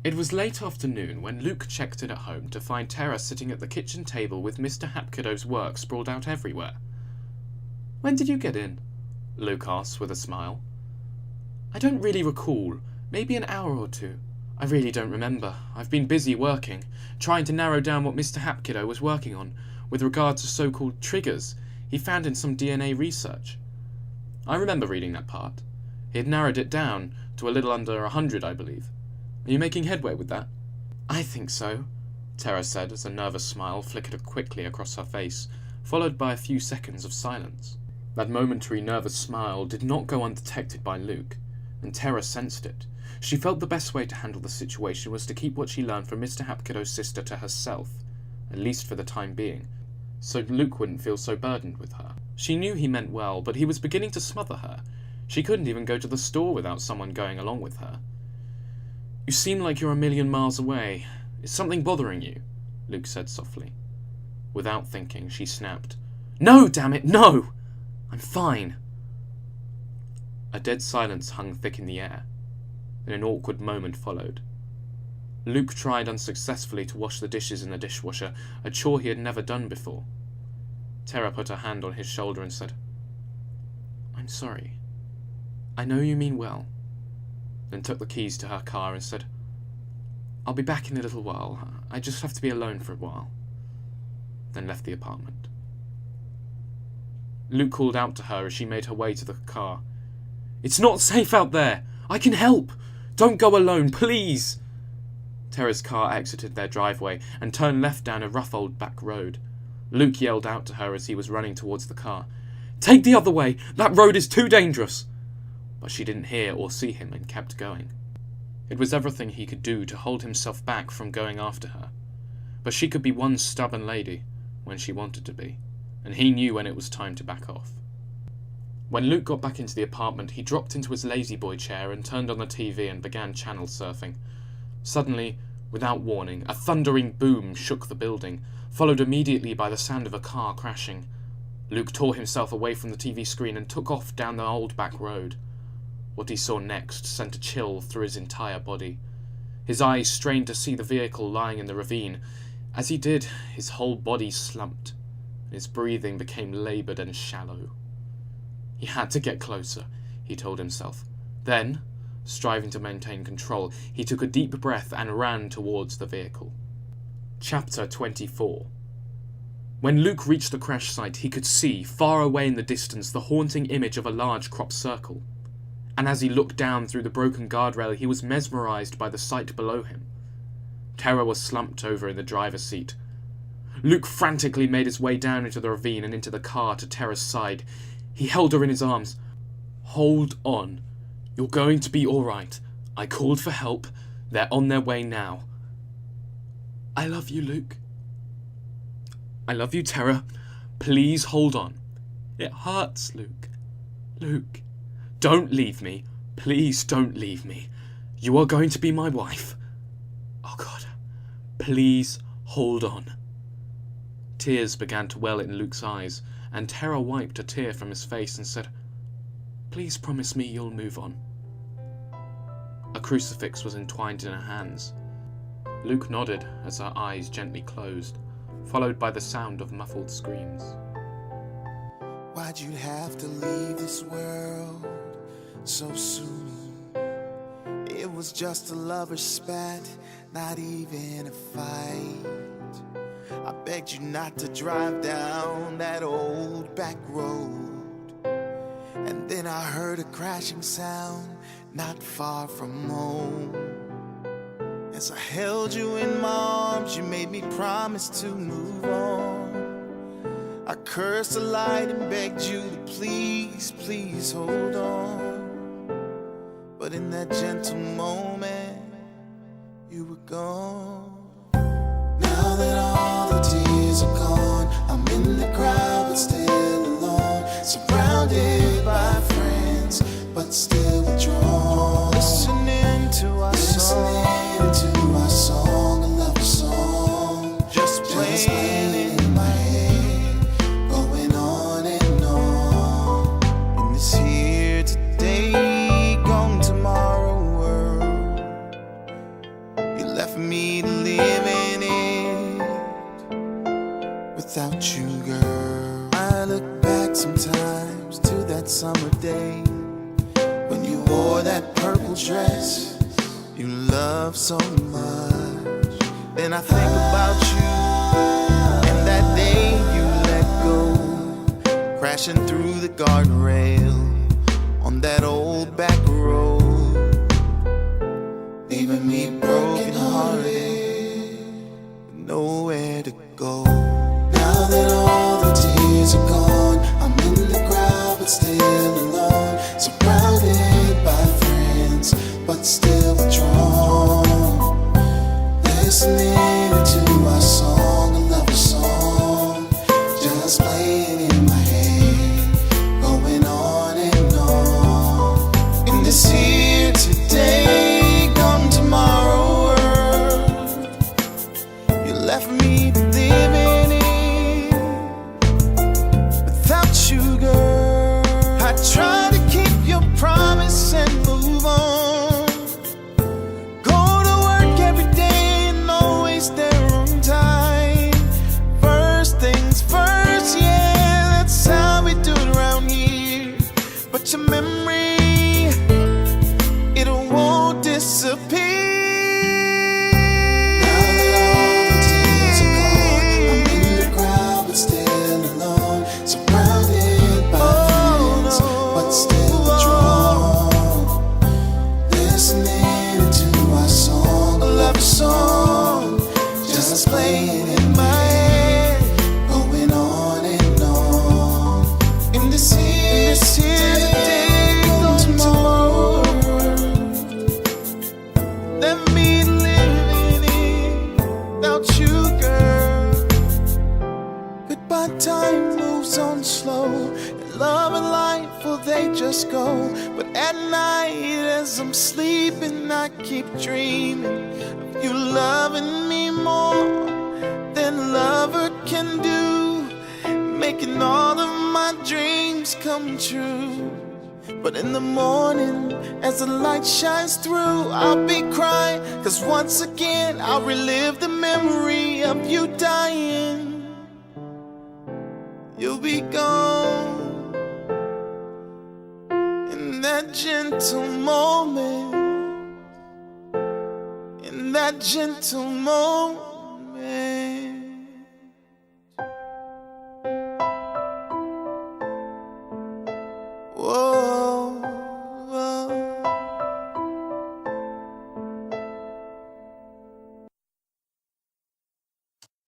It was late afternoon when Luke checked in at home to find Tara sitting at the kitchen table with Mr. Hapkido's work sprawled out everywhere. "When did you get in?" Luke asked with a smile. "I don't really recall. Maybe an hour or two. I really don't remember. I've been busy working, trying to narrow down what Mr. Hapkido was working on, with regard to so-called triggers he found in some DNA research. I remember reading that part. He had narrowed it down to a little under 100, I believe. Are you making headway with that?" "I think so," Tara said as a nervous smile flickered quickly across her face, followed by a few seconds of silence. That momentary nervous smile did not go undetected by Luke, and Tara sensed it. She felt the best way to handle the situation was to keep what she learned from Mr. Hapkido's sister to herself, at least for the time being, so Luke wouldn't feel so burdened with her. She knew he meant well, but he was beginning to smother her. She couldn't even go to the store without someone going along with her. "You seem like you're a million miles away. Is something bothering you?" Luke said softly. Without thinking, she snapped, "No, damn it, no! I'm fine." A dead silence hung thick in the air, and an awkward moment followed. Luke tried unsuccessfully to wash the dishes in the dishwasher, a chore he had never done before. Tara put her hand on his shoulder and said, "I'm sorry. I know you mean well," then took the keys to her car and said, "I'll be back in a little while. I just have to be alone for a while," then left the apartment. Luke called out to her as she made her way to the car. "It's not safe out there! I can help! Don't go alone, please!" Tara's car exited their driveway and turned left down a rough old back road. Luke yelled out to her as he was running towards the car, "Take the other way! That road is too dangerous!" But she didn't hear or see him and kept going. It was everything he could do to hold himself back from going after her. But she could be one stubborn lady when she wanted to be, and he knew when it was time to back off. When Luke got back into the apartment, he dropped into his lazy-boy chair and turned on the TV and began channel surfing. Suddenly, without warning, a thundering boom shook the building, followed immediately by the sound of a car crashing. Luke tore himself away from the TV screen and took off down the old back road. What he saw next sent a chill through his entire body. His eyes strained to see the vehicle lying in the ravine. As he did, his whole body slumped, and his breathing became laboured and shallow. He had to get closer, he told himself. Then, striving to maintain control, he took a deep breath and ran towards the vehicle. Chapter 24. When Luke reached the crash site, he could see, far away in the distance, the haunting image of a large crop circle. And as he looked down through the broken guardrail, he was mesmerised by the sight below him. Tara was slumped over in the driver's seat. Luke frantically made his way down into the ravine and into the car to Tara's side. He held her in his arms. "Hold on. You're going to be all right. I called for help. They're on their way now." "I love you, Luke." "I love you, Tara. Please hold on." "It hurts, Luke." "Luke. Don't leave me. Please don't leave me. You are going to be my wife." "Oh God. Please hold on." Tears began to well in Luke's eyes, and Tara wiped a tear from his face and said, "Please promise me you'll move on." A crucifix was entwined in her hands. Luke nodded as her eyes gently closed, followed by the sound of muffled screams. Why'd you have to leave this world so soon? It was just a lover's spat, not even a fight. I begged you not to drive down that old back road. And then I heard a crashing sound not far from home. As I held you in my arms, you made me promise to move on. I cursed the light and begged you to please, please hold on. But in that gentle moment, you were gone. Now that all the tears are gone, I'm in the crowd but still alone, surrounded by friends but still withdrawn. Listening to our song, a love song, just playing in my head, going on and on. In this here today, gone tomorrow world, you for me to live in it without you, girl. I look back sometimes to that summer day when you wore that purple dress you love so much. Then I think about you and that day you let go, crashing through the guardrail on that old back road, leaving me broken hearted, nowhere to go. Now that all the tears are gone, I'm in the crowd but still alone, surrounded by friends but still withdrawn, listening to our song, a love song, just playing in my head, going on and on. In this here today, gone tomorrow world, you left me to live in it without you, girl. I try to keep your promise and move on, go to work every day and always there on time. First things first, yeah, that's how we do it around here. But your memory, it won't disappear. Now that all the tears are gone, I'm in the crowd but still alone, surrounded by friends but still withdrawn, listening to our song, a love song, just playing in my head, going on and on. In this here today, gone tomorrow, let me live in it without you, girl. Goodbye time moves on slow, and love and life, well, they just go. But at night as I'm sleeping, I keep dreaming of you loving me more than lover can do, making all of my dreams come true. But in the morning, as the light shines through, I'll be crying, 'cause once again I'll relive the memory of you dying. You'll be gone in that gentle moment, in that gentle moment.